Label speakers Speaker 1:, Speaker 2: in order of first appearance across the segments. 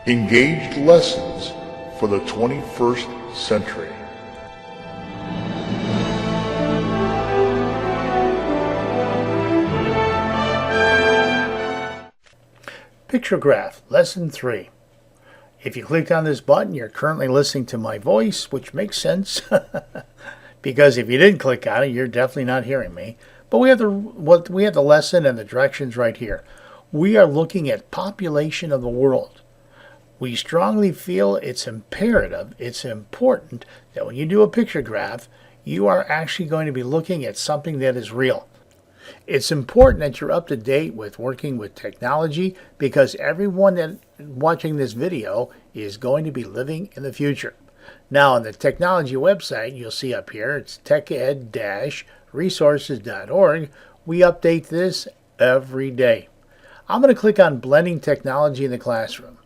Speaker 1: Engaged lessons for the 21st century.
Speaker 2: Picture graph, lesson 3. If you clicked on this button, you're currently listening to my voice, which makes sense because if you didn't click on it, you're definitely not hearing me. But we have the lesson and the directions right here. We are looking at population of the world. We strongly feel it's imperative, it's important that when you do a picture graph, you are actually going to be looking at something that is real. It's important that you're up to date with working with technology because everyone that watching this video is going to be living in the future. Now on the technology website, you'll see up here, it's teched-resources.org. We update this every day. I'm going to click on blending technology in the classroom.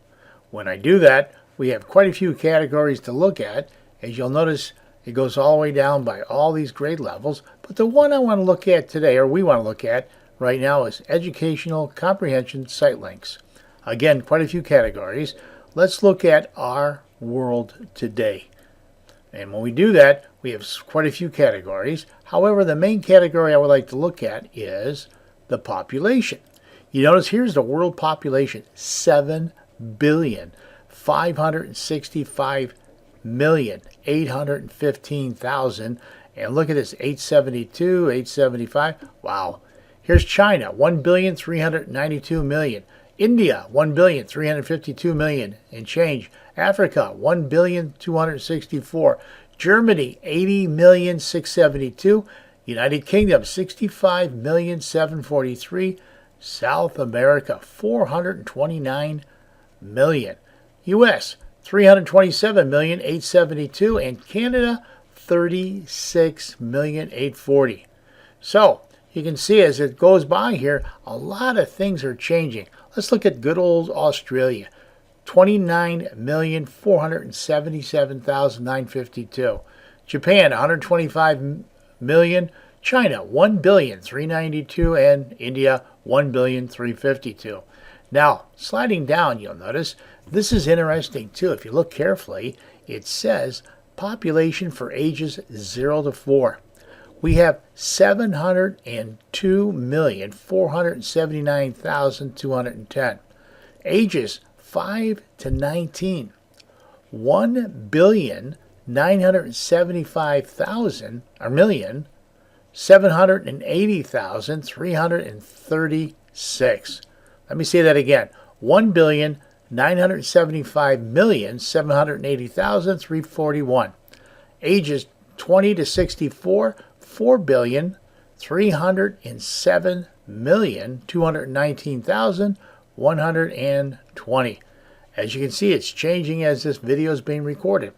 Speaker 2: When I do that, we have quite a few categories to look at. As you'll notice, it goes all the way down by all these grade levels. But the one I want to look at today, or we want to look at right now, is educational comprehension site links. Again, quite a few categories. Let's look at our world today. And when we do that, we have quite a few categories. However, the main category I would like to look at is the population. You notice here's the world population, 7,565,815,000. And look at this, 872, 875. Wow. Here's China, 1,392,000,000. India, 1,352,000,000 and change. Africa, 1,264,000,000. Germany, 80,672,000. United Kingdom, 65,743,000. South America, 429,000,000. U.S., 327,872,000. And Canada, 36,840,000. So, you can see as it goes by here, a lot of things are changing. Let's look at good old Australia. 29,477,952. Japan, 125 million. China, 1,392,000, and India, 1,352,000. Now, sliding down, you'll notice this is interesting too. If you look carefully, it says population for ages 0 to 4. We have 702,479,210. Ages 5 to 19. 1,975,000 or million. 780,336. Let me say that again. 1,975,780,341. Ages 20 to 64, 4,307,219,120. As you can see, it's changing as this video is being recorded.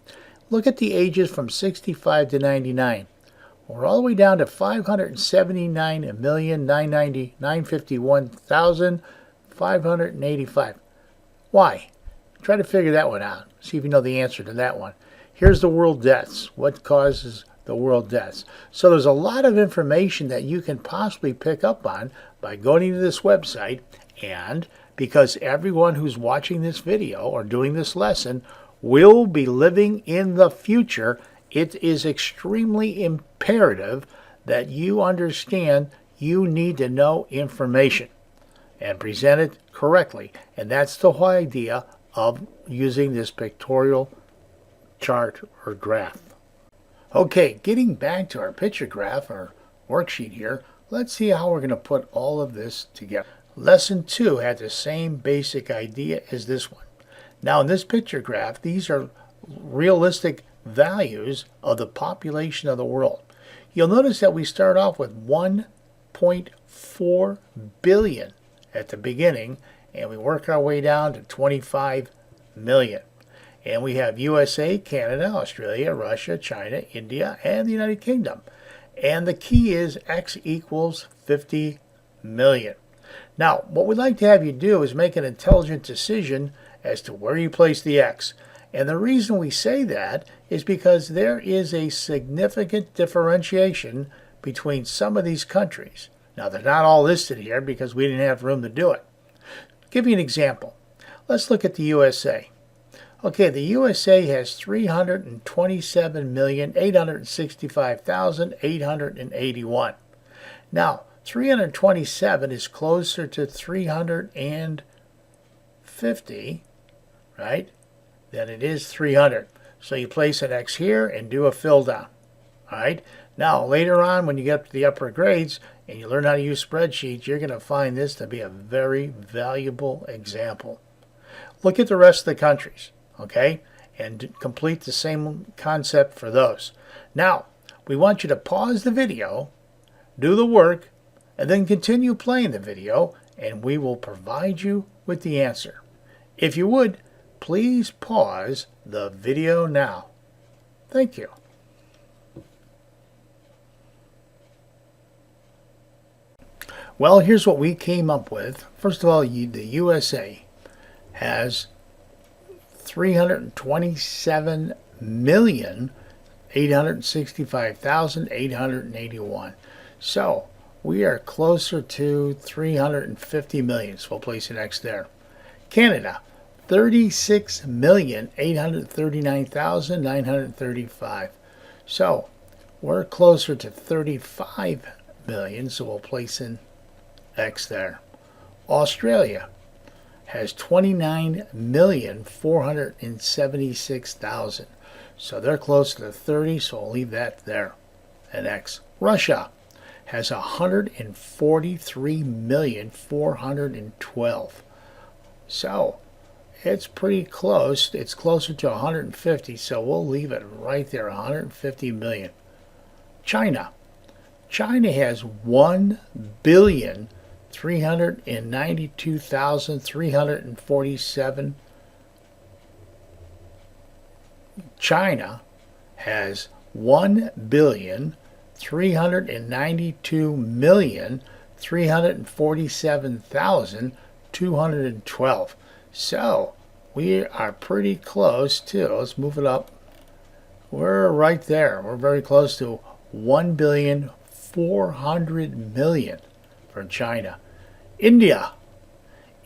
Speaker 2: Look at the ages from 65 to 99. We're all the way down to 579,951,585. Why? Try to figure that one out. See if you know the answer to that one. Here's the world deaths. What causes the world deaths? So there's a lot of information that you can possibly pick up on by going to this website. And because everyone who's watching this video or doing this lesson will be living in the future, it is extremely imperative that you understand you need to know information and present it correctly. And that's the whole idea of using this pictorial chart or graph. Okay, getting back to our picture graph or worksheet here, let's see how we're going to put all of this together. Lesson 2 had the same basic idea as this one. Now in this picture graph, these are realistic values of the population of the world. You'll notice that we start off with 1.4 billion at the beginning, and we work our way down to 25 million. And we have USA, Canada, Australia, Russia, China, India, and the United Kingdom. And the key is X equals 50 million. Now, what we'd like to have you do is make an intelligent decision as to where you place the X. And the reason we say that is because there is a significant differentiation between some of these countries. Now, they're not all listed here because we didn't have room to do it. I'll give you an example. Let's look at the USA. Okay, the USA has 327,865,881. Now, 327 is closer to 350, right, than it is 300. So you place an X here and do a fill down. All right. Now, later on, when you get up to the upper grades and you learn how to use spreadsheets, you're going to find this to be a very valuable example. Look at the rest of the countries, okay, and complete the same concept for those. Now, we want you to pause the video, do the work, and then continue playing the video, and we will provide you with the answer. If you would, please pause the video now. Thank you. Well, here's what we came up with. First of all, the USA has 327,865,881. So we are closer to 350 million. So we'll place an X there. Canada, 36,839,935. So we're closer to 35 million. So we'll place an X there. Australia has 29,476,000. So they're close to 30, so I'll leave that there, an X. Russia has 143,412,000. So it's pretty close. It's closer to 150, so we'll leave it right there, 150 million. China has 1,392,347. China has 1,392,347,212. So we are pretty close too. Let's move it up. We're right there. We're very close to 1,400,000,000 for China. India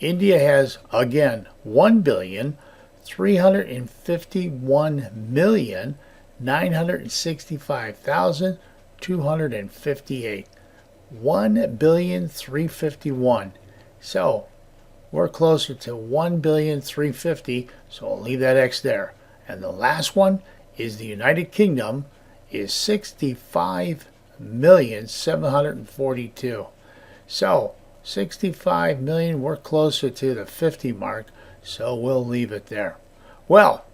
Speaker 2: has, again, 1,351,965,258. 1,351,000,000. So we're closer to 1,350,000,000, so I'll leave that X there. And the last one is the United Kingdom is 65,742,000. So 65 million, we're closer to the 50 mark, so we'll leave it there. Well,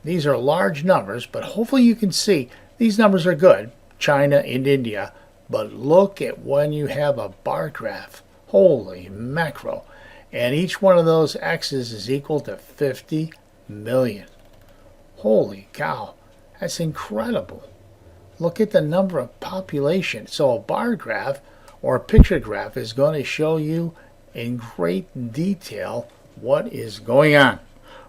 Speaker 2: these are large numbers, but hopefully you can see these numbers are good, China and India, but look at when you have a bar graph. Holy macro. And each one of those X's is equal to 50 million. Holy cow, that's incredible. Look at the number of population. So a bar graph or a picture graph is going to show you in great detail what is going on.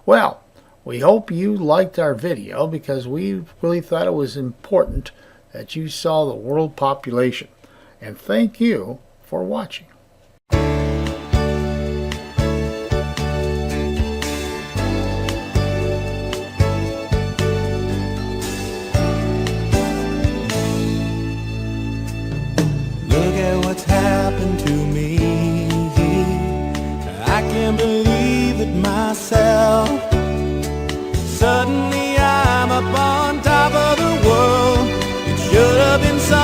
Speaker 2: Well, we hope you liked our video because we really thought it was important that you saw the world population. And thank you for watching.
Speaker 3: Look at what's happened to me. I can't believe it myself. Suddenly I'm up on top of the world. It should have been something